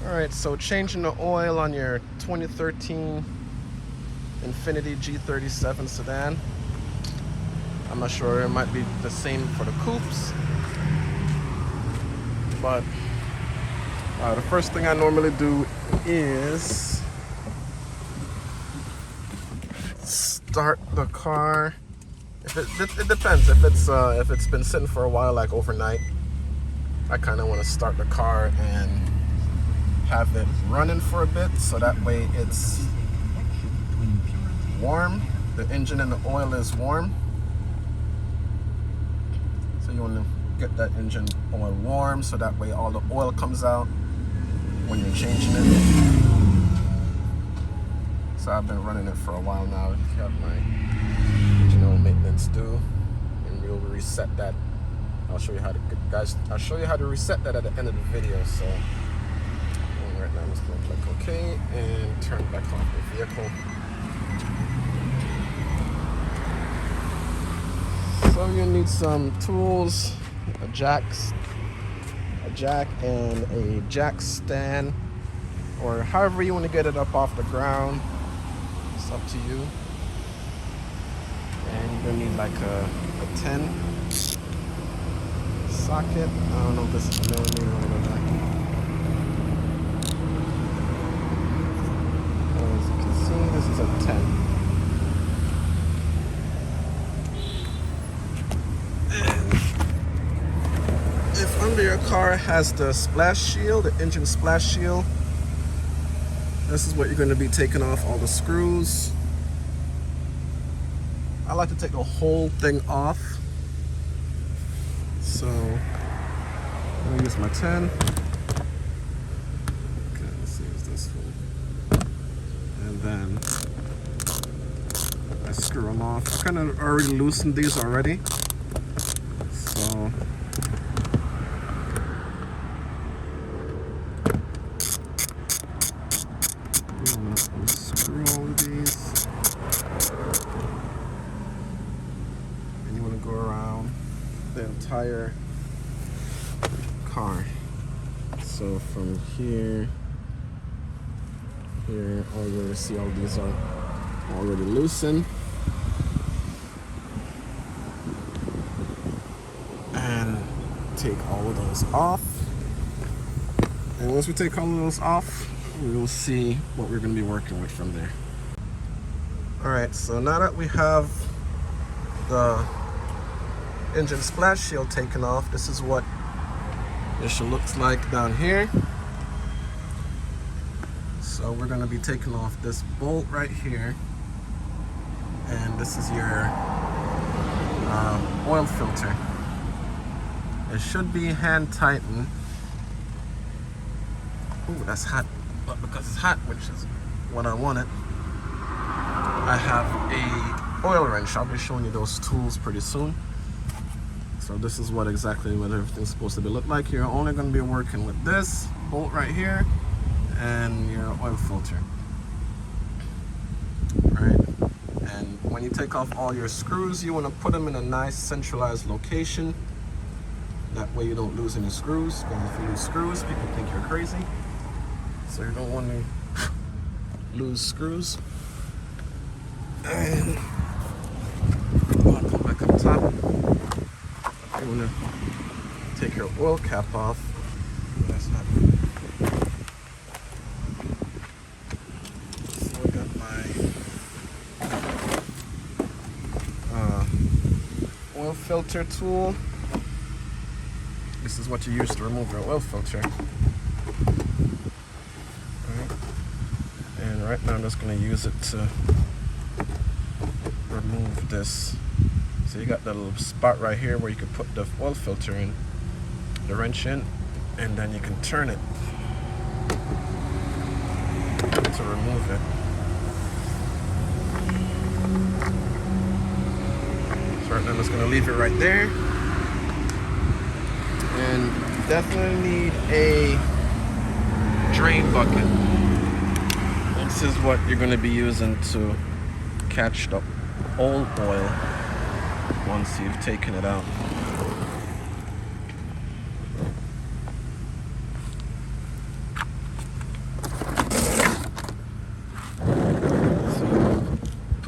Alright, so changing the oil on your 2013 Infiniti G37 sedan. I'm not sure, it might be the same for the coupes. But the first thing I normally do is start the car. It depends. If it's been sitting for a while, like overnight, I kind of want to start the car and have it running for a bit, so that way it's warm. The engine and the oil is warm. So you want to get that engine oil warm, so that way all the oil comes out when you're changing it. So I've been running it for a while now. I have my engine oil maintenance due, and we'll reset that. I'll show you how to, guys. I'll show you how to reset that at the end of the video. So right now I'm just going to click OK and turn back off the vehicle. So you need some tools, a jack and a jack stand, or however you want to get it up off the ground. It's up to you. And you're gonna need like a 10 socket. I don't know if this is a millimeter or not. As you can see, this is a 10. If under your car has the splash shield, the engine splash shield, this is what you're going to be taking off all the screws. I like to take the whole thing off. So I'm going to use my 10. Okay, let's see, is this one? And then I screw them off. I kind of already loosened these already. So unscrew all of these, and you want to go around the entire car. So from here, all you're going to see, all these are already loosened. And take all of those off. And once we take all of those off, we'll see what we're going to be working with from there. Alright, so now that we have the engine splash shield taken off, this is what it should look like down here. So we're going to be taking off this bolt right here, and this is your oil filter. It should be hand tightened. Ooh, that's hot. But because it's hot, which is what I wanted, I have a oil wrench. I'll be showing you those tools pretty soon. So this is what everything's supposed to look like. You're only going to be working with this bolt right here and your oil filter. Right? And when you take off all your screws, you want to put them in a nice centralized location. That way you don't lose any screws. Because if you lose screws, people think you're crazy. So you don't want to lose screws. And I'll come back up top. You want to take your oil cap off. That's not good. So I got my oil filter tool. This is what you use to remove your oil filter. Right now I'm just going to use it to remove this. So you got the little spot right here where you can put the oil filter in, the wrench in, and then you can turn it to remove it. So right now I'm just going to leave it right there. And you definitely need a drain bucket. This is what you're going to be using to catch the old oil once you've taken it out.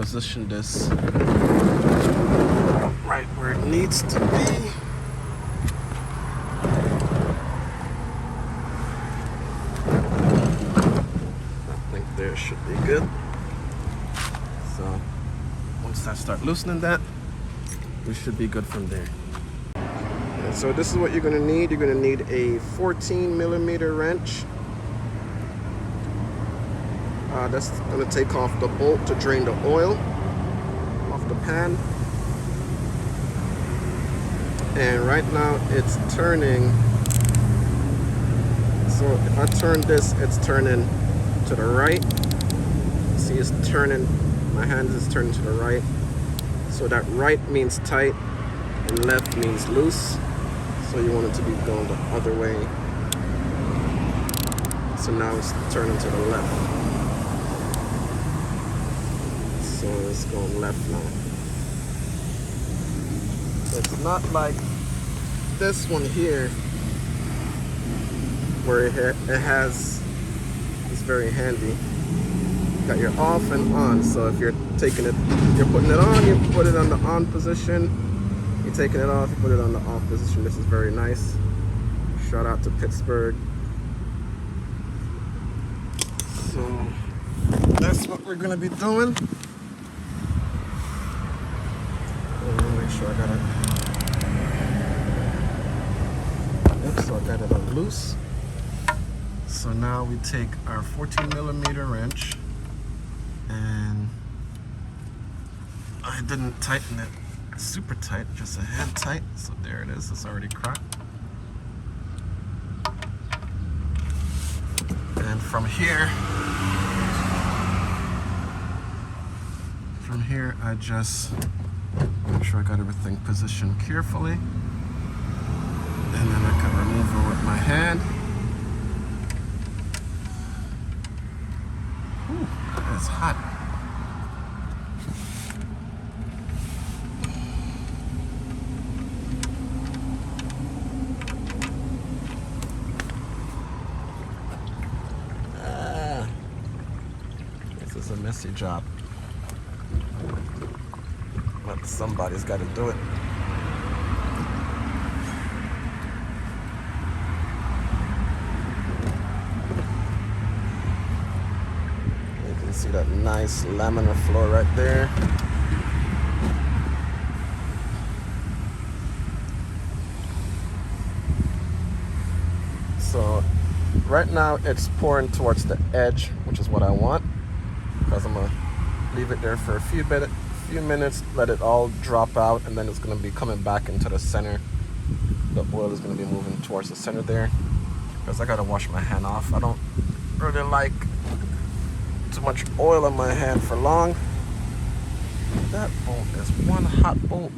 position this right where it needs to be. I think there should be good. So once I start loosening that, we should be good from there. And so this is what you're gonna need. You're gonna need a 14mm wrench. That's gonna take off the bolt to drain the oil off the pan. And right now it's turning. So if I turn this, it's turning to the right. See, it's turning, my hand is turning to the right. So that right means tight and left means loose. So you want it to be going the other way. So now it's turning to the left. So it's going left now. It's not like this one here where it has, it's very handy. You got your off and on. So if you're taking it, you're putting it on, you put it on the on position. You're taking it off, you put it on the off position. This is very nice. Shout out to Pittsburgh. So that's what we're gonna be doing. Make sure I got it. Yep, so I got it on loose. So now we take our 14mm wrench, and I didn't tighten it super tight, just a hand tight. So there it is, it's already cracked. And from here I just make sure I got everything positioned carefully, and then I can remove it with my hand. Ooh, it's hot. This is a messy job, but somebody's got to do it. You can see that nice laminar flow right there. So right now it's pouring towards the edge, which is what I want, because I'm gonna leave it there for a few minutes, let it all drop out, and then it's gonna be coming back into the center. The oil is gonna be moving towards the center there, because I gotta wash my hand off. I don't really like too much oil on my hand for long. That bolt is one hot bolt.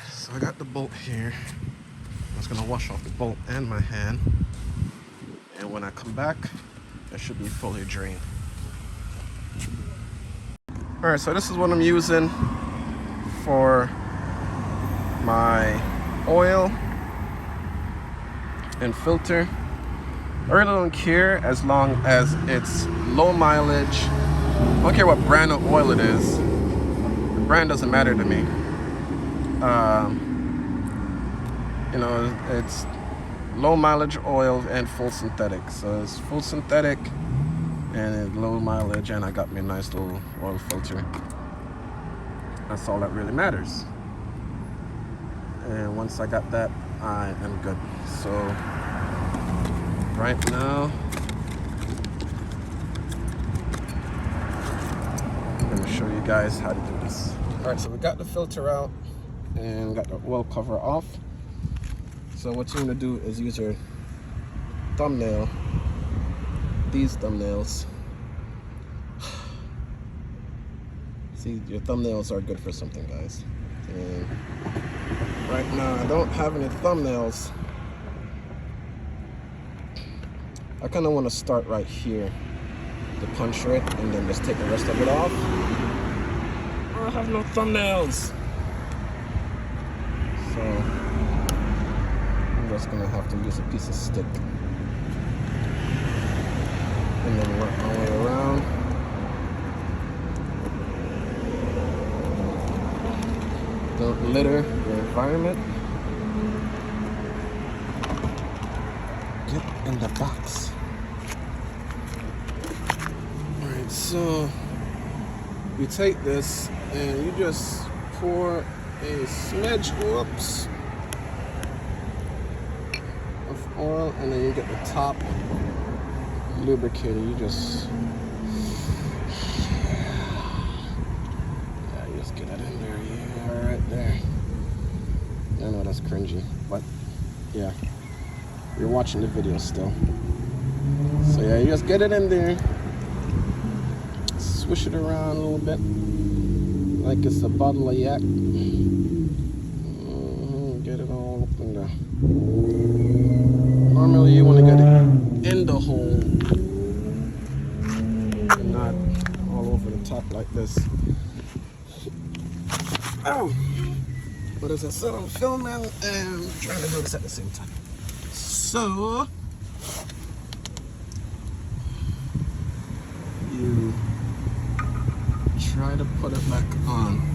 So I got the bolt here. I was gonna wash off the bolt and my hand, and when I come back, it should be fully drained. All right, so this is what I'm using for my oil and filter. I really don't care as long as it's low mileage. I don't care what brand of oil it is. The brand doesn't matter to me. You know, it's low mileage oil and full synthetic. So it's full synthetic and low mileage, and I got me a nice little oil filter. That's all that really matters. And once I got that, I am good. So right now I'm going to show you guys how to do this. All right, so we got the filter out and got the oil cover off. So what you're going to do is use your thumbnail, these thumbnails. See, your thumbnails are good for something, guys. And right now I don't have any thumbnails. I kind of want to start right here, the puncture it, and then just take the rest of it off. I have no thumbnails. So I'm just gonna have to use a piece of stick and then work my way around. Don't litter your environment. Get in the box. Alright, so you take this and you just pour a smidge, whoops, of oil, and then you get the top lubricated. You just, yeah, you just get it in there, yeah, right there. I know that's cringy, but yeah, you're watching the video still. So yeah, you just get it in there, swish it around a little bit like it's a bottle of yak. Get it all up in there. Normally you want to get it in the hole and not all over the top like this. Ow! But as I said, I'm filming and trying to do this at the same time. So you try to put it back on.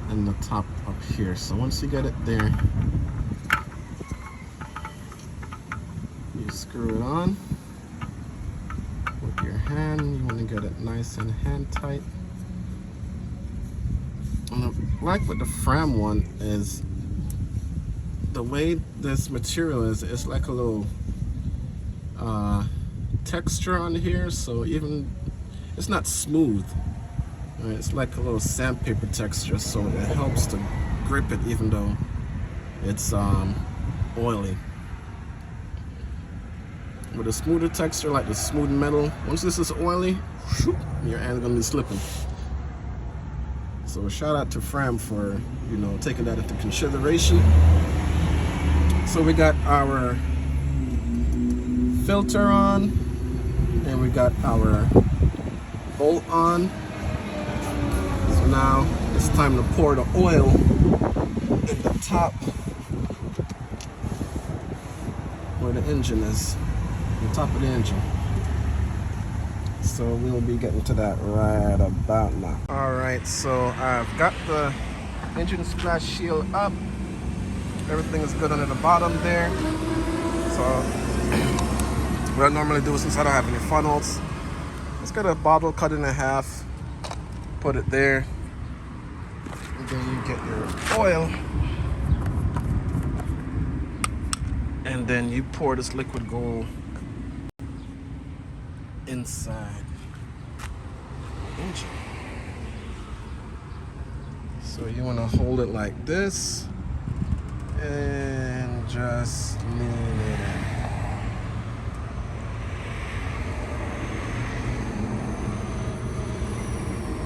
And the top up here. So once you get it there, you screw it on with your hand. You want to get it nice and hand tight. And like with the Fram one is the way this material is, it's like a little texture on here, so even it's not smooth. Right, it's like a little sandpaper texture, so it helps to grip it even though it's oily. With a smoother texture like the smooth metal, once this is oily, your hand's gonna be slipping. So shout out to Fram for, you know, taking that into consideration. So we got our filter on, and we got our bolt on. So now it's time to pour the oil in the top where the engine is, the top of the engine. So we'll be getting to that right about now. Alright, so I've got the engine splash shield up. Everything is good under the bottom there. So what I normally do, since I don't have any funnels, let's get a bottle, cut it in half, put it there, and then you get your oil, and then you pour this liquid gold inside the engine. So you want to hold it like this and just lean it in.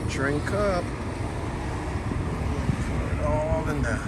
Drink up. Pour it all in there.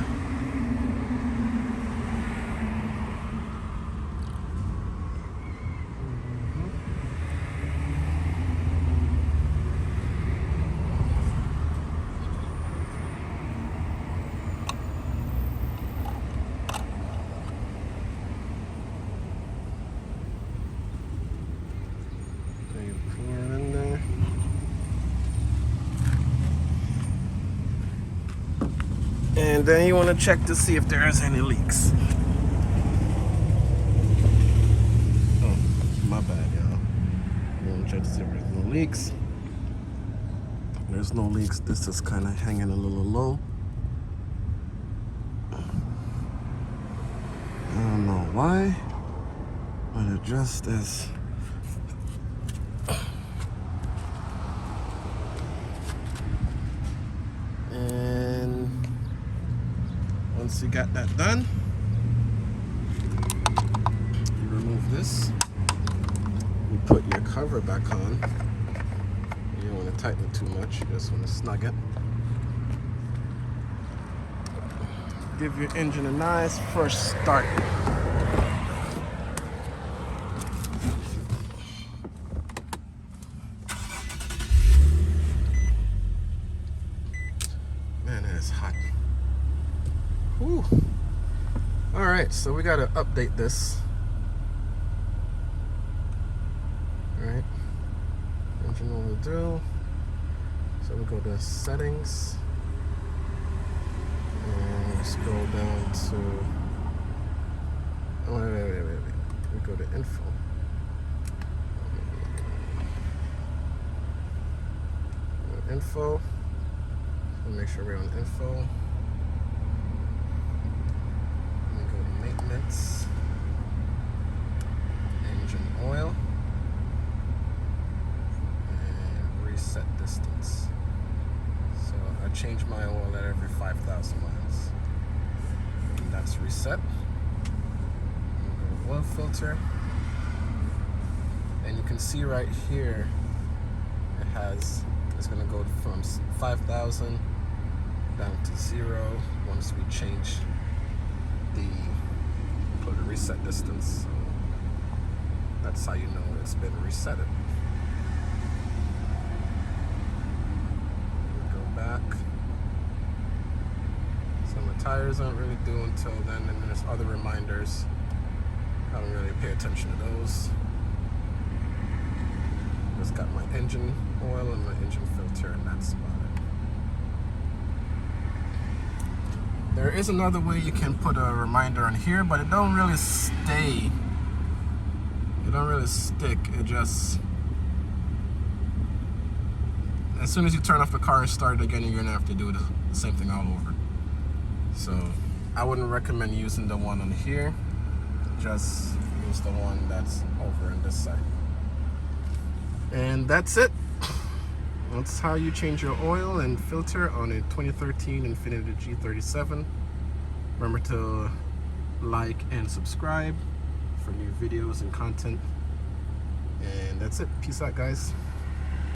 And then you want to check to see if there is any leaks. Oh, my bad, y'all. You want to check to see if there's no leaks. There's no leaks. This is kind of hanging a little low. I don't know why, but it just is. And once you got that done, you remove this, you put your cover back on. You don't want to tighten it too much, you just want to snug it. Give your engine a nice fresh start. Man, it is hot. Whew. All right, so we gotta update this. All right, engine oil do. So we go to settings, and we scroll down to. Oh, wait. We go to info. Info. So make sure we're on info. We go to maintenance. Engine oil. And reset distance. So I change my oil at every 5,000 miles. And that's reset. Go to oil filter. And you can see right here it has. It's going to go from 5,000 down to 0 once we change the reset distance. So that's how you know it's been resetted. We go back. So my tires aren't really due until then, and there's other reminders. I don't really pay attention to those. Just got my engine oil and my engine filter, and that's about it. There is another way you can put a reminder on here, but it don't really stay. It don't really stick. It just, as soon as you turn off the car and start it again, you're gonna have to do the same thing all over. So I wouldn't recommend using the one on here. Just use the one that's over on this side. And that's it. That's how you change your oil and filter on a 2013 Infiniti G37. Remember to like and subscribe for new videos and content. And that's it. Peace out, guys.